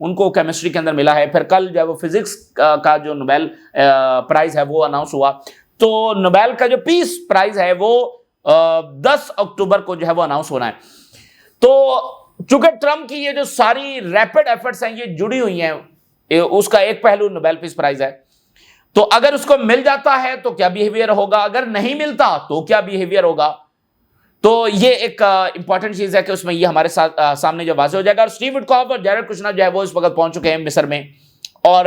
ان کو کیمسٹری کے اندر ملا ہے. پھر کل جو ہے وہ فزکس کا جو نوبیل پرائز ہے وہ اناؤنس ہوا. تو نوبیل کا جو پیس پرائز ہے وہ 10 اکتوبر کو جو ہے وہ اناؤنس ہونا ہے. تو چونکہ ٹرمپ کی یہ جو ساری ریپڈ ایفرٹس ہیں یہ جڑی ہوئی ہیں, اس کا ایک پہلو نوبیل پیس پرائز ہے. تو اگر اس کو مل جاتا ہے تو کیا بیہیویئر ہوگا, اگر نہیں ملتا تو کیا بیہیویئر ہوگا. تو یہ ایک امپورٹنٹ چیز ہے کہ اس میں یہ ہمارے سامنے جو واضح ہو جائے گا. اور اسٹیو وٹکاف اور جیرڈ کشنر جو ہے وہ اس وقت پہنچ چکے ہیں مصر میں, اور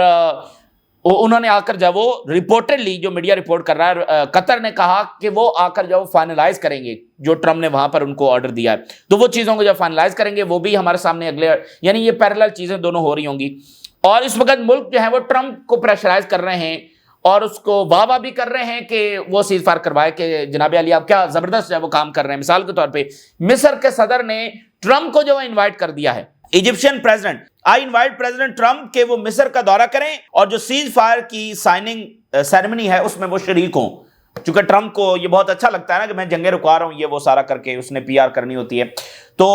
انہوں نے آ کر جو ہے وہ ریپورٹڈلی, جو میڈیا رپورٹ کر رہا ہے, قطر نے کہا کہ وہ آ کر جو ہے وہ فائنلائز کریں گے جو ٹرمپ نے وہاں پر ان کو آرڈر دیا ہے. تو وہ چیزوں کو جو فائنلائز کریں گے وہ بھی ہمارے سامنے اگلے, یعنی یہ پیرالل چیزیں دونوں ہو رہی ہوں گی. اور اس وقت ملک جو ہے وہ ٹرمپ کو پریشرائز کر رہے ہیں اور اس کو واہ بھی کر رہے ہیں کہ وہ سیز فائر کروائے کہ جناب علی آپ کیا زبردست جو ہے وہ کام کر رہے ہیں. مثال کے طور پہ مصر کے صدر نے ٹرمپ کو جو ہے انوائٹ کر دیا ہے. Egyptian president, I invite president Trump کہ وہ مصر کا دورہ کریں اور جو سیز فائر کی سائننگ سیریمنی ہے اس میں وہ شریک ہوں. چونکہ ٹرمپ کو یہ بہت اچھا لگتا ہے نا کہ میں جنگیں رکوا رہا ہوں, یہ وہ سارا کر کے اس نے PR کرنی ہوتی ہے. تو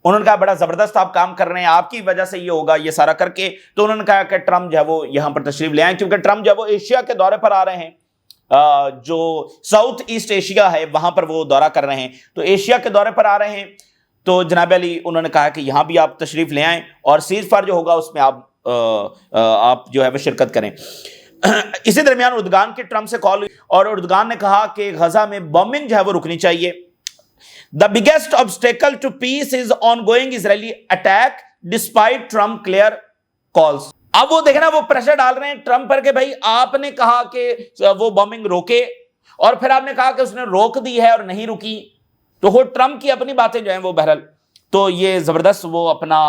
انہوں نے کہا بڑا زبردست آپ کام کر رہے ہیں, آپ کی وجہ سے یہ ہوگا یہ سارا کر کے. تو انہوں نے کہا کہ ٹرمپ جو ہے وہ یہاں پر تشریف لے آئیں, کیونکہ ٹرمپ جو ہے وہ ایشیا کے دورے پر آ رہے ہیں, جو ساؤتھ ایسٹ ایشیا ہے وہاں پر وہ دورہ کر رہے ہیں. تو ایشیا کے دورے پر آ رہے ہیں تو جناب علی انہوں نے کہا کہ یہاں بھی آپ تشریف لے آئیں اور سیز فائر جو ہوگا اس میں آپ جو ہے وہ شرکت کریں. اسی درمیان اردگان کی ٹرمپ سے کال ہوئی اور اردگان نے کہا کہ غزہ میں بمبنگ جو ہے وہ رکنی چاہیے. The biggest obstacle to peace is ongoing Israeli attack despite Trump clear calls. اب وہ دیکھنا وہ پریشر ڈال رہے ہیں ٹرمپ پر کہ بھائی آپ نے کہا کہ وہ بمبنگ روکے اور پھر آپ نے کہا کہ اس نے روک دی ہے اور نہیں رکی. تو وہ ٹرمپ کی اپنی باتیں جو ہیں وہ بہرحال تو یہ زبردست وہ اپنا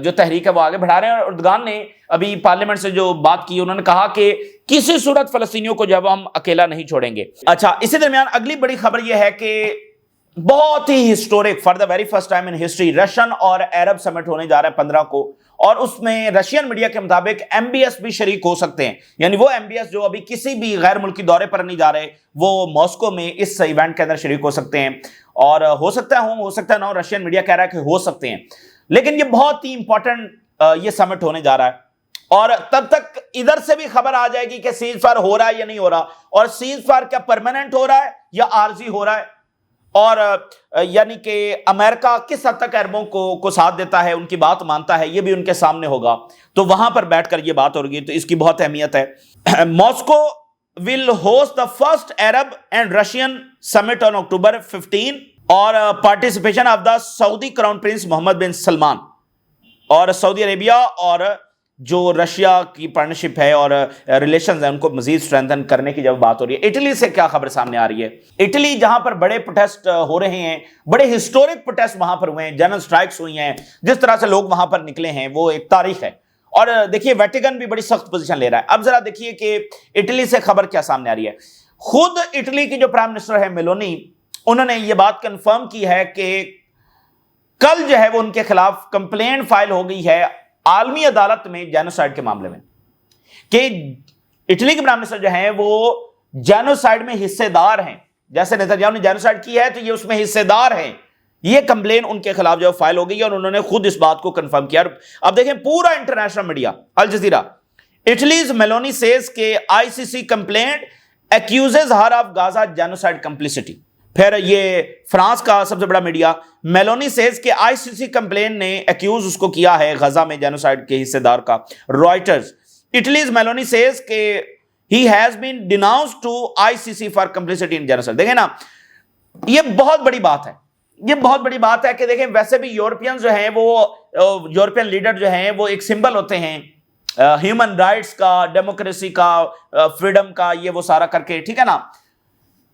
جو تحریک ہے وہ آگے بڑھا رہے ہیں. اور اردگان نے ابھی پارلیمنٹ سے جو بات کی انہوں نے کہا کہ کسی صورت فلسطینیوں کو جب ہم اکیلا نہیں چھوڑیں گے. اچھا, اسی درمیان اگلی بڑی خبر یہ ہے کہ بہت ہی historic for the very first time in history Russian اور عرب سمٹ ہونے جا رہا ہے 15 کو, اور اس میں رشین میڈیا کے مطابق MBS بھی شریک ہو سکتے ہیں. یعنی وہ MBS جو ابھی کسی بھی غیر ملکی دورے پر نہیں جا رہے وہ ماسکو میں اس ایونٹ کے اندر شریک ہو سکتے ہیں. اور ہو سکتا ہے نہ, رشین میڈیا کہہ رہا ہے کہ ہو سکتے ہیں. لیکن یہ بہت ہی امپورٹنٹ یہ سمٹ ہونے جا رہا ہے, اور تب تک ادھر سے بھی خبر آ جائے گی کہ سیز فائر ہو رہا ہے یا نہیں ہو رہا, اور سیز فائر کیا پرماننٹ ہو رہا ہے یا عارضی ہو رہا ہے, اور یعنی کہ امریکہ کس حد تک عربوں کو ساتھ دیتا ہے, ان کی بات مانتا ہے, یہ بھی ان کے سامنے ہوگا. تو وہاں پر بیٹھ کر یہ بات ہو رہی ہے, تو اس کی بہت اہمیت ہے. Moscow will host the first Arab and Russian summit on October 15 اور participation of the Saudi Crown Prince محمد بن سلمان, اور سعودی عربیہ اور جو رشیا کی پارٹنرشپ ہے اور ریلیشنز ہیں ان کو مزید اسٹرینتھن کرنے کی جب بات ہو رہی ہے. اٹلی سے کیا خبر سامنے آ رہی ہے؟ اٹلی جہاں پر بڑے پروٹیسٹ ہو رہے ہیں, بڑے ہسٹورک پروٹیسٹ وہاں پر ہوئے ہیں, جنرل سٹرائکس ہوئی ہیں, جس طرح سے لوگ وہاں پر نکلے ہیں وہ ایک تاریخ ہے. اور دیکھیے ویٹیکن بھی بڑی سخت پوزیشن لے رہا ہے. اب ذرا دیکھیے کہ اٹلی سے خبر کیا سامنے آ رہی ہے. خود اٹلی کی جو پرائم منسٹر ہے میلونی, انہوں نے یہ بات کنفرم کی ہے کہ کل جو ہے وہ ان کے خلاف کمپلین فائل ہو گئی ہے عالمی عدالت میں جینوسائیڈ کے معاملے میں, کہ اٹلی کے پرائم منسٹر جو ہیں وہ جینوسائیڈ میں حصے دار ہیں. جیسے نیتنیاہو نے جینوسائیڈ کی ہے تو یہ اس میں حصے دار ہیں. یہ کمپلین ان کے خلاف جو فائل ہو گئی ہے اور انہوں نے خود اس بات کو کنفرم کیا. اب دیکھیں پورا international media, Al Jazeera, Italy's Meloni says کے ICC complaint accuses her of Gaza genocide complicity. پھر یہ فرانس کا سب سے بڑا میڈیا, میلونی سیز کے ICC کمپلین نے ایکیوز اس کو کیا ہے غزہ میں جینوسائیڈ کے حصے دار کا. رائٹرز, اٹلیز میلونی سیز کہ he has been denounced to ICC for complicity in genocide. دیکھیں نا یہ بہت بڑی بات ہے, یہ بہت بڑی بات ہے کہ دیکھیں ویسے بھی یورپینز جو ہیں وہ یورپین لیڈر جو ہیں وہ ایک سمبل ہوتے ہیں ہیومن رائٹس کا, ڈیموکریسی کا, فریڈم کا, یہ وہ سارا کر کے, ٹھیک ہے نا.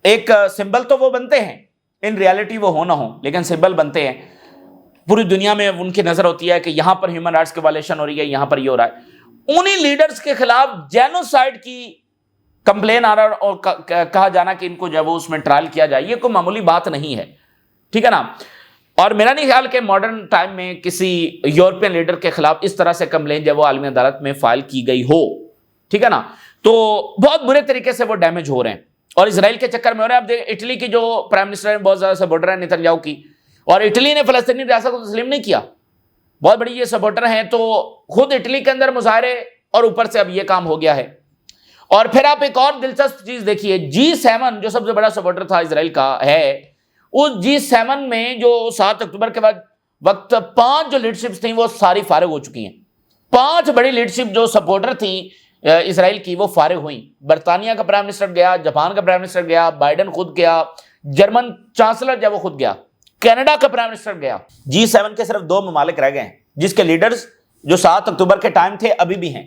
ایک سمبل تو وہ بنتے ہیں, ان ریالٹی وہ ہو نہ ہو لیکن سمبل بنتے ہیں. پوری دنیا میں ان کی نظر ہوتی ہے کہ یہاں پر ہیومن رائٹس کی وائلیشن ہو رہی ہے, یہاں پر یہ ہو رہا ہے. انہی لیڈرز کے خلاف جینوسائیڈ کی کمپلین آ رہا اور کہا جانا کہ ان کو جو ہے وہ اس میں ٹرائل کیا جائے, یہ کوئی معمولی بات نہیں ہے, ٹھیک ہے نا. اور میرا نہیں خیال کہ ماڈرن ٹائم میں کسی یورپین لیڈر کے خلاف اس طرح سے کمپلین جب وہ عالمی عدالت میں فائل کی گئی ہو, ٹھیک ہے نا. تو بہت برے طریقے سے وہ ڈیمیج ہو رہے ہیں اور اسرائیل کے چکر میں ہو رہے ہیں. اب دیکھ اٹلی کی جو پرائم منسٹر ہے بہت زیادہ سپورٹر ہے نیتنیاہو کی, اور اٹلی نے فلسطینی ریاست کو تسلیم نہیں کیا. بہت بڑی یہ سپورٹر ہیں. تو خود اٹلی کے اندر مظاہرے اور اوپر سے اب یہ کام ہو گیا ہے. اور پھر آپ ایک اور دلچسپ چیز دیکھیے, G7 جو سب سے بڑا سپورٹر تھا اسرائیل کا ہے, اس G7 میں جو 7 اکتوبر کے بعد وقت 5 جو لیڈرشپس تھیں وہ ساری فارغ ہو چکی ہیں. 5 بڑی لیڈرشپ جو سپورٹر تھیں اسرائیل کی وہ فارغ ہوئیں. برطانیہ کا پرائم منسٹر گیا, جاپان کا پرائم منسٹر گیا, بائیڈن خود گیا, جرمن چانسلر جو وہ خود گیا, کینیڈا کا پرائم منسٹر گیا. G7 کے صرف 2 ممالک رہ گئے ہیں جس کے لیڈرز جو 7 اکتوبر کے ٹائم تھے ابھی بھی ہیں,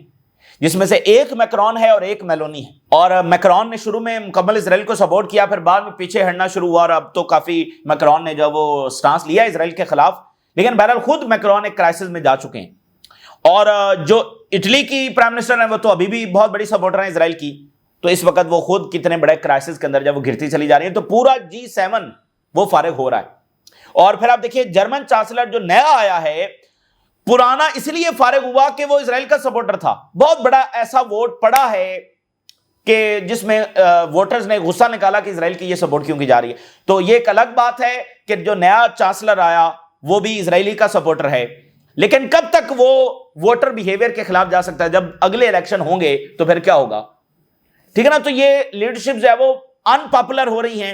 جس میں سے ایک میکرون ہے اور ایک میلونی ہے. اور میکرون نے شروع میں مکمل اسرائیل کو سپورٹ کیا, پھر بعد میں پیچھے ہٹنا شروع ہوا, اور اب تو کافی میکرون نے جو وہ سٹانس لیا اسرائیل کے خلاف. لیکن بہرحال خود میکرون ایک کرائسس میں جا چکے ہیں. اور جو اٹلی کی پرائم منسٹر ہیں وہ تو ابھی بھی بہت بڑی سپورٹر ہیں اسرائیل کی. تو اس وقت وہ خود کتنے بڑے کرائسس کے اندر جب وہ گرتی چلی جا رہی ہیں, تو پورا G7 وہ فارغ ہو رہا ہے. اور پھر آپ دیکھیے جرمن چانسلر جو نیا آیا ہے, پرانا اس لیے فارغ ہوا کہ وہ اسرائیل کا سپورٹر تھا. بہت بڑا ایسا ووٹ پڑا ہے کہ جس میں ووٹرز نے غصہ نکالا کہ اسرائیل کی یہ سپورٹ کیوں کی جا رہی ہے. تو یہ ایک الگ بات ہے کہ جو نیا چانسلر آیا وہ بھی اسرائیلی کا سپورٹر ہے. لیکن کب تک وہ ووٹر بیہیویئر کے خلاف جا سکتا ہے؟ جب اگلے الیکشن ہوں گے تو پھر کیا ہوگا, ٹھیک ہے نا. تو یہ لیڈرشپ جو ہے وہ ان پاپولر ہو رہی ہیں.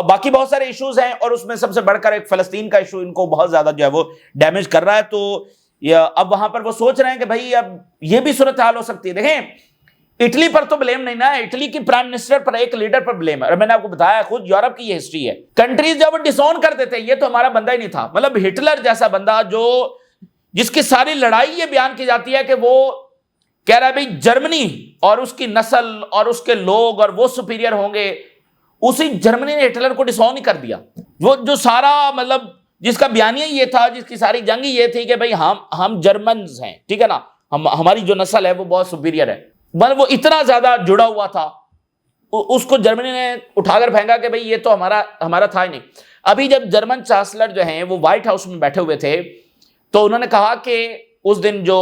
باقی بہت سارے ایشوز ہیں, اور اس میں سب سے بڑھ کر ایک فلسطین کا ایشو ان کو بہت زیادہ جو ہے وہ ڈیمیج کر رہا ہے. تو اب وہاں پر وہ سوچ رہے ہیں کہ بھائی اب یہ بھی صورتحال ہو سکتی ہے. دیکھیں اٹلی پر تو بلیم نہیں نا, اٹلی کی پرائم منسٹر پر, ایک لیڈر پر بلیم ہے. اور میں نے آپ کو بتایا خود یورپ کی یہ ہسٹری ہے, کنٹریز جب وہ ڈس اون کر دیتے ہیں, یہ تو ہمارا بندہ ہی نہیں تھا. مطلب ہٹلر جیسا بندہ جو جس کی ساری لڑائی یہ بیان کی جاتی ہے کہ وہ کہہ رہا ہے بھائی جرمنی اور اس کی نسل اور اس کے لوگ اور وہ سپیریئر ہوں گے, اسی جرمنی نے ہٹلر کو ڈس اون ہی کر دیا. وہ جو سارا مطلب جس کا بیانیہ یہ تھا, جس کی ساری جنگ یہ تھی کہ بھئی ہم جرمنز ہیں, ٹھیک ہے نا, ہماری جو نسل ہے وہ بہت سپیریئر ہے. مطلب وہ اتنا زیادہ جڑا ہوا تھا, اس کو جرمنی نے اٹھا کر پھینکا کہ بھئی یہ تو ہمارا تھا ہی نہیں. ابھی جب جرمن چانسلر جو ہیں وہ وائٹ ہاؤس میں بیٹھے ہوئے تھے, تو انہوں نے کہا کہ اس دن جو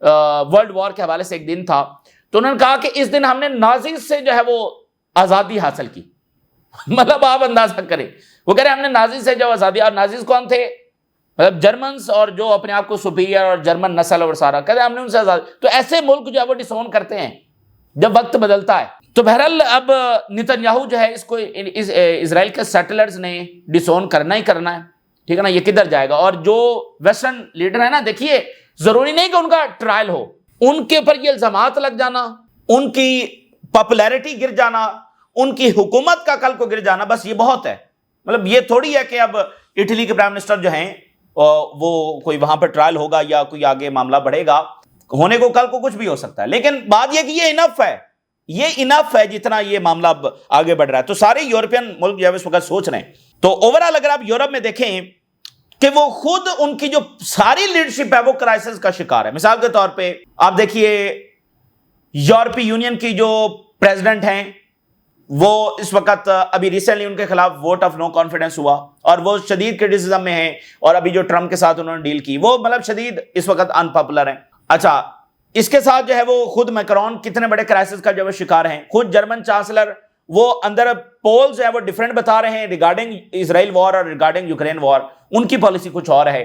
ورلڈ وار کے حوالے سے ایک دن تھا, تو انہوں نے کہا کہ اس دن ہم نے نازیز سے جو ہے وہ آزادی حاصل کی. مطلب آپ اندازہ کریں, وہ کہہ رہے ہیں ہم نے نازیز سے جو آزادی, اور نازیز کون تھے؟ مطلب جرمنز, اور جو اپنے آپ کو سپیریئر اور جرمن نسل اور سارا, کہتے ہیں ہم نے ان سے آزاد. تو ایسے ملک جو ہے وہ ڈس اون کرتے ہیں جب وقت بدلتا ہے. تو بہرحال اب نتنیاہو جو ہے اس کو اسرائیل کے سیٹلرز نے ڈس اون کرنا ہی کرنا ہے, ٹھیک ہے نا. یہ کدھر جائے گا؟ اور جو ویسٹرن لیڈر ہے نا, دیکھیے ضروری نہیں کہ ان کا ٹرائل ہو, ان کے اوپر یہ الزامات لگ جانا, ان کی پاپولیرٹی گر جانا, ان کی حکومت کا کل کو گر جانا, بس یہ بہت ہے. مطلب یہ تھوڑی ہے کہ اب اٹلی کے پرائم منسٹر جو ہیں وہ کوئی وہاں پر ٹرائل ہوگا یا کوئی آگے معاملہ بڑھے گا, ہونے کو کل کو کچھ بھی ہو سکتا ہے. لیکن بات یہ کہ یہ انف ہے, یہ انف ہے جتنا یہ معاملہ اب آگے بڑھ رہا ہے. تو سارے یورپین ملک جو ہے اس وقت سوچ رہے ہیں. تو اوورآل اگر آپ یورپ میں دیکھیں کہ وہ خود ان کی جو ساری لیڈرشپ ہے وہ کرائسس کا شکار ہے. مثال کے طور پہ آپ دیکھیے یورپی یونین کی جو پریزیڈنٹ ہیں وہ اس وقت ابھی ریسنٹلی ان کے خلاف ووٹ آف نو کانفیڈنس ہوا, اور وہ شدید کرٹیسزم میں ہیں, اور ابھی جو ٹرمپ کے ساتھ انہوں نے ڈیل کی وہ مطلب شدید اس وقت ان پاپولر ہیں. اچھا, اس کے ساتھ جو ہے وہ خود میکرون کتنے بڑے کرائسس کا جو ہے شکار ہیں. خود جرمن چانسلر وہ اندر پول جو ہے وہ ڈیفرنٹ بتا رہے ہیں ریگارڈنگ اسرائیل وار اور ریگارڈنگ یوکرین وار, ان کی پالیسی کچھ اور ہے.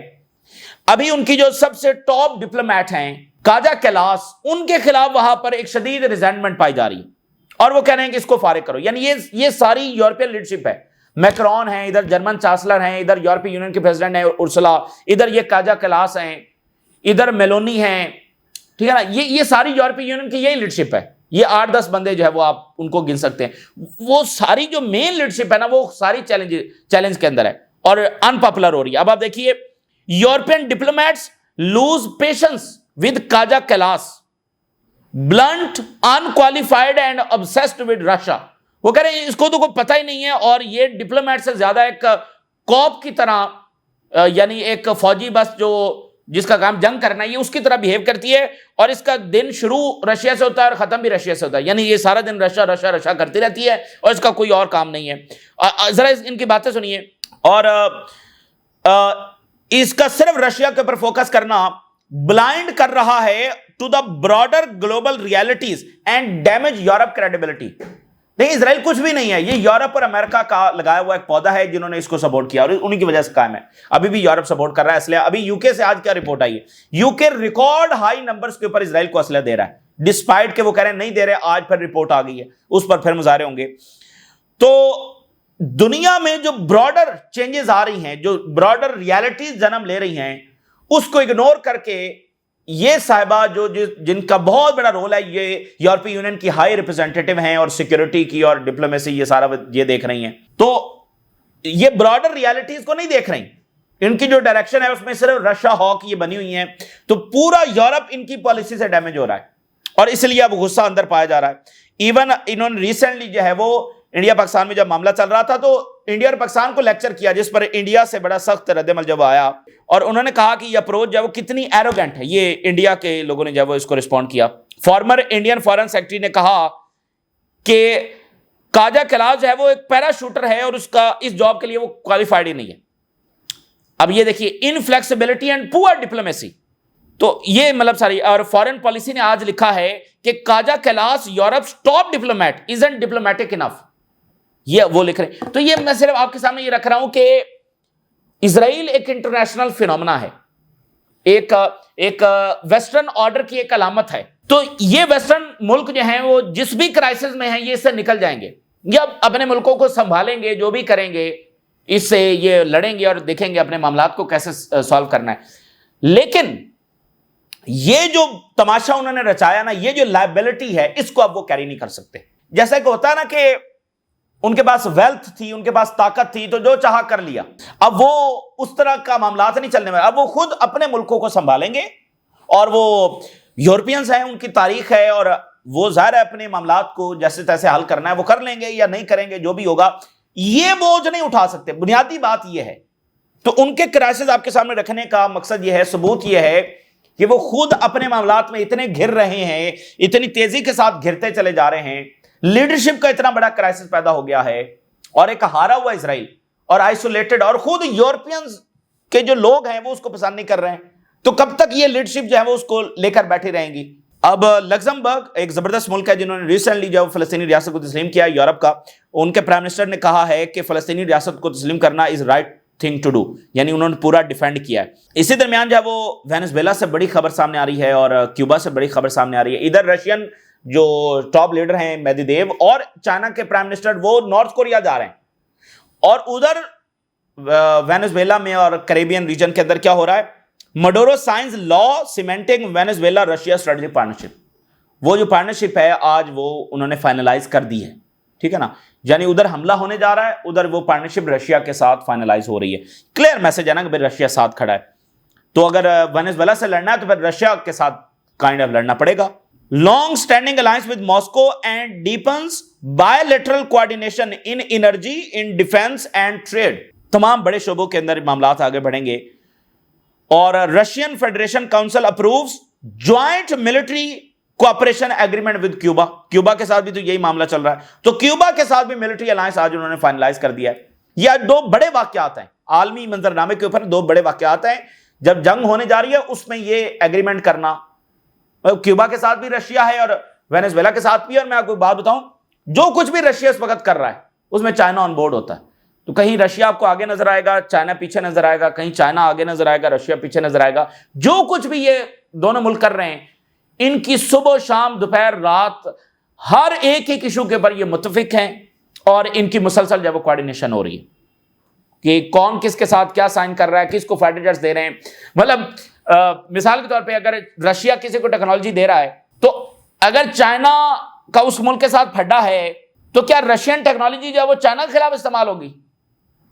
ابھی ان کی جو سب سے ٹاپ ڈپلومیٹ ہیں کاجا کلاس, ان کے خلاف وہاں پر ایک شدید ریزنٹمنٹ پائی جا رہی ہے, اور وہ کہہ رہے ہیں کہ اس کو فارغ کرو. یعنی یہ ساری یورپین لیڈرشپ ہے, میکرون ہیں, ادھر جرمن چانسلر ہیں, ادھر یورپی یونین کے پریزیڈنٹ ہیں ارسلا, ادھر یہ کاجا کلاس ہیں, ادھر میلونی ہیں, ٹھیک ہے نا. یہ ساری یورپی یونین کی یہی لیڈرشپ ہے. یہ 8-10 بندے جو ہے وہ آپ ان کو گن سکتے ہیں. وہ ساری جو مین لیڈرشپ ہے نا وہ ساری چیلنج کے اندر ہے اور ان پاپولر ہو رہی ہے. اب آپ دیکھیے European diplomats lose patience with Kaja Kallas, blunt, unqualified and obsessed with Russia. وہ کہہ رہے ہیں اس کو تو کوئی پتہ ہی نہیں ہے, اور یہ ڈپلومیٹ سے زیادہ ایک کوپ کی طرح, یعنی ایک فوجی بس جو جس کا کام جنگ کرنا ہے, یہ اس کی طرح بیہیو کرتی ہے, اور اس کا دن شروع رشیا سے ہوتا ہے اور ختم بھی رشیا سے ہوتا ہے. یعنی یہ سارا دن رشیا رشیا رشیا کرتی رہتی ہے اور اس کا کوئی اور کام نہیں ہے. ذرا ان کی باتیں سنیے. اور اس کا صرف رشیا کے اوپر فوکس کرنا بلائنڈ کر رہا ہے to the broader global realities and damage Europe credibility. نہیں اسرائیل کچھ بھی نہیں ہے، یہ یورپ اور امریکہ کا لگایا ہوا ایک پودا ہے جنہوں نے اس کو سپورٹ کیا اور انہی کی وجہ سے قائم ہے. ابھی بھی یورپ سپورٹ کر رہا ہے اسلحہ. ابھی یو کے سے آج کیا رپورٹ آئی ہے، یو کے ریکارڈ ہائی نمبرز کے اوپر اسرائیل کو اسلحہ دے رہا ہے، ڈسپائٹ کہ وہ کہہ رہے ہیں نہیں دے رہے. آج پھر رپورٹ آ گئی ہے، اس پر پھر مظاہرے ہوں گے. تو دنیا میں جو براڈر چینجز آ رہی ہیں، جو براڈر ریالٹیز جنم لے رہی ہیں، اس کو اگنور کر کے یہ صاحبہ جو جن کا بہت بڑا رول ہے، یہ یورپی یونین کی ہائی ریپرزینٹیٹو ہیں اور سیکیورٹی کی اور ڈپلومیسی یہ سارا یہ دیکھ رہی ہیں، تو یہ براڈر ریالٹیز کو نہیں دیکھ رہی. ان کی جو ڈائریکشن ہے اس میں صرف رشیا ہاک یہ بنی ہوئی ہیں، تو پورا یورپ ان کی پالیسی سے ڈیمیج ہو رہا ہے اور اس لیے اب غصہ اندر پایا جا رہا ہے. ایون انہوں نے ریسنٹلی جو ہے وہ انڈیا پاکستان میں جب معاملہ چل رہا تھا تو انڈیا اور پاکستان کو لیکچر کیا، جس پر انڈیا سے بڑا سخت رد عمل جب آیا اور انہوں نے کہا کہ یہ اپروچ جو ہے وہ کتنی ایروگنٹ ہے. یہ انڈیا کے لوگوں نے جب وہ اس کو رسپونڈ کیا. فارمر انڈین فارن سیکرٹری نے کہا کہ کاجا کیلاش جو ہے وہ ایک پیرا شوٹر ہے اور اس جاب کے لیے وہ کوالیفائڈ ہی نہیں ہے. اب یہ دیکھیے انفلیکسیبلٹی اینڈ پور ڈپلومیسی، تو یہ مطلب ساری. اور فارن پالیسی نے آج لکھا ہے کہ Kaja Kallas Europe's top diplomat isn't diplomatic enough، یہ وہ لکھ رہے ہیں. تو یہ میں صرف آپ کے سامنے یہ رکھ رہا ہوں کہ اسرائیل ایک انٹرنیشنل فینومنا ہے، ایک ویسٹرن آرڈر کی ایک علامت ہے. تو یہ ویسٹرن ملک جو ہیں وہ جس بھی کرائسس میں ہیں یہ اس سے نکل جائیں گے، یا اپنے ملکوں کو سنبھالیں گے، جو بھی کریں گے اس سے یہ لڑیں گے اور دیکھیں گے اپنے معاملات کو کیسے سالو کرنا ہے. لیکن یہ جو تماشا انہوں نے رچایا نا، یہ جو لائبلٹی ہے، اس کو اب وہ کیری نہیں کر سکتے. جیسا کہ ہوتا ہے نا کہ ان کے پاس ویلتھ تھی، ان کے پاس طاقت تھی، تو جو چاہا کر لیا. اب وہ اس طرح کا معاملات نہیں چلنے والے. اب وہ خود اپنے ملکوں کو سنبھالیں گے اور وہ یورپینز ہیں، ان کی تاریخ ہے اور وہ ظاہر ہے اپنے معاملات کو جیسے تیسے حل کرنا ہے وہ کر لیں گے یا نہیں کریں گے، جو بھی ہوگا یہ بوجھ نہیں اٹھا سکتے. بنیادی بات یہ ہے. تو ان کے کرائسس آپ کے سامنے رکھنے کا مقصد یہ ہے، ثبوت یہ ہے کہ وہ خود اپنے معاملات میں اتنے گھر رہے ہیں، اتنی تیزی کے ساتھ گھرتے چلے جا رہے ہیں. لیڈرشپ کا اتنا بڑا کرائسس پیدا ہو گیا ہے اور ایک ہارا ہوا اسرائیل اور آئسولیٹڈ، اور خود یورپینز کے جو لوگ ہیں وہ اس کو پسند نہیں کر رہے ہیں. تو کب تک یہ لیڈرشپ جو ہے وہ اس کو لے کر بیٹھی رہیں گی. اب لگزمبرگ ایک زبردست ملک ہے جنہوں نے ریسنٹلی جو فلسطینی ریاست کو تسلیم کیا یورپ کا. ان کے پرائم منسٹر نے کہا ہے کہ فلسطینی ریاست کو تسلیم کرنا is right thing to do, یعنی انہوں نے پورا ڈیفینڈ کیا ہے. اسی درمیان جو ہے وہ وینزویلا سے بڑی خبر سامنے آ رہی ہے اور کیوبا سے بڑی خبر سامنے آ رہی ہے. ادھر رشین جو ٹاپ لیڈر ہیں میدی دیو اور چائنا کے پرائم منسٹر وہ نارتھ کوریا جا رہے ہیں، اور ادھر وینزویلا میں اور کریبین ریجن کے اندر کیا ہو رہا ہے، مڈورو سائنز لا cementing Venezuela Russia strategic partnership. وہ جو پارٹنرشپ ہے آج وہ انہوں نے فائنلائز کر دی ہے، ٹھیک ہے نا. یعنی ادھر حملہ ہونے جا رہا ہے، ادھر وہ پارٹنرشپ رشیا کے ساتھ فائنلائز ہو رہی ہے. کلیئر میسج ہے نا کہ رشیا ساتھ کھڑا ہے. تو اگر وینزویلا سے لڑنا ہے تو پھر رشیا کے ساتھ کائنڈ آف لڑنا پڑے گا. Long standing alliance with Moscow and deepens bilateral coordination in energy, in defense and trade. تمام بڑے شعبوں کے اندر معاملات آگے بڑھیں گے. اور Russian Federation Council approves joint military cooperation agreement with Cuba. Cuba کے ساتھ بھی تو یہی معاملہ چل رہا ہے، تو کیوبا کے ساتھ بھی ملٹری الائنس آج انہوں نے فائنلائز کر دیا ہے. یہ دو بڑے واقعات ہیں عالمی منظرنامے کے اوپر، دو بڑے واقعات ہیں. جب جنگ ہونے جا رہی ہے اس میں یہ ایگریمنٹ کرنا، کیوبا کے ساتھ بھی رشیا ہے اور وینزویلا کے ساتھ بھی. اور میں آپ کو بات بتاؤں، جو کچھ بھی رشیا اس وقت کر رہا ہے اس میں چائنا آن بورڈ ہوتا ہے. تو کہیں رشیا آپ کو آگے نظر آئے گا، چائنا پیچھے نظر آئے گا، کہیں چائنا آگے نظر آئے گا، رشیا پیچھے نظر آئے گا. جو کچھ بھی یہ دونوں ملک کر رہے ہیں، ان کی صبح شام دوپہر رات ہر ایک ایشو کے اوپر یہ متفق ہیں اور ان کی مسلسل جب وہ کوارڈینیشن ہو رہی ہے کہ کون کس کے ساتھ کیا سائن کر رہا ہے، کس کو فائٹر جیٹس دے رہے ہیں. مطلب مثال کے طور پہ اگر رشیا کسی کو ٹیکنالوجی دے رہا ہے تو اگر چائنا کا اس ملک کے ساتھ پھڈا ہے تو کیا رشین ٹیکنالوجی جو ہے وہ چائنا کے خلاف استعمال ہوگی؟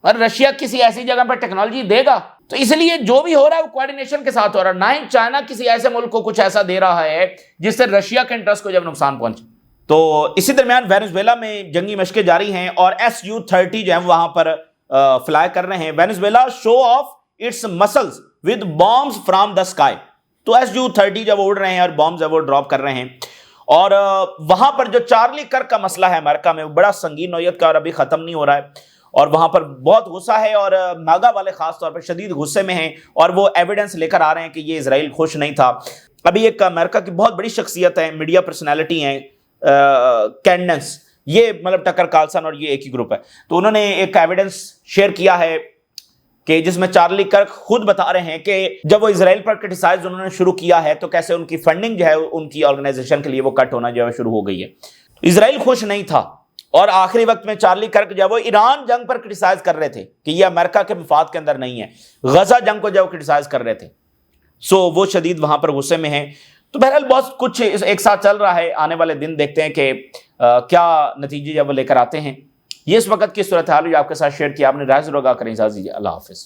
اور رشیا کسی ایسی جگہ پر ٹیکنالوجی دے گا تو اس لیے جو بھی ہو رہا ہے وہ کوارڈینیشن کے ساتھ ہو رہا ہے. نہ ہی چائنا کسی ایسے ملک کو کچھ ایسا دے رہا ہے جس سے رشیا کے انٹرسٹ کو جب نقصان پہنچے. تو اسی درمیان وینزویلا میں جنگی مشقیں جاری ہیں اور SU-30 جو ہے وہاں پر فلائی کر رہے ہیں. Venezuela show of its muscles with bombs from the sky. تو SU-30 جب اڑ رہے ہیں اور بامز وہ ڈراپ کر رہے ہیں. اور وہاں پر جو چارلی کرک کا مسئلہ ہے امریکہ میں، وہ بڑا سنگین نوعیت کا اور ابھی ختم نہیں ہو رہا ہے، اور وہاں پر بہت غصہ ہے اور ماگا والے خاص طور پر شدید غصے میں ہیں اور وہ ایویڈنس لے کر آ رہے ہیں کہ یہ اسرائیل خوش نہیں تھا. ابھی ایک امریکہ کی بہت بڑی شخصیت ہے، میڈیا پرسنالٹی ہیں، کینڈنس، یہ مطلب ٹکر کارلسن اور یہ ایک ہی گروپ ہے. تو انہوں نے ایک ایویڈنس شیئر کیا ہے کہ جس میں چارلی کرک خود بتا رہے ہیں کہ جب وہ اسرائیل پر کرٹیسائز انہوں نے شروع کیا ہے تو کیسے ان کی فنڈنگ جو ہے ان کی آرگنائزیشن کے لیے وہ کٹ ہونا جو ہے شروع ہو گئی ہے. اسرائیل خوش نہیں تھا اور آخری وقت میں چارلی کرک جو ہے وہ ایران جنگ پر کرٹیسائز کر رہے تھے کہ یہ امریکہ کے مفاد کے اندر نہیں ہے. غزہ جنگ کو جو ہے وہ کرٹیسائز کر رہے تھے. سو وہ شدید وہاں پر غصے میں ہیں. تو بہرحال بہت کچھ ایک ساتھ چل رہا ہے. آنے والے دن دیکھتے ہیں کہ کیا نتیجے جب وہ لے کر آتے ہیں. یہ اس وقت کی صورتحال آپ کے ساتھ شیئر کیا. آپ نے رائے ضرور آگاہ کریں. اجازت دیجیے. اللہ حافظ.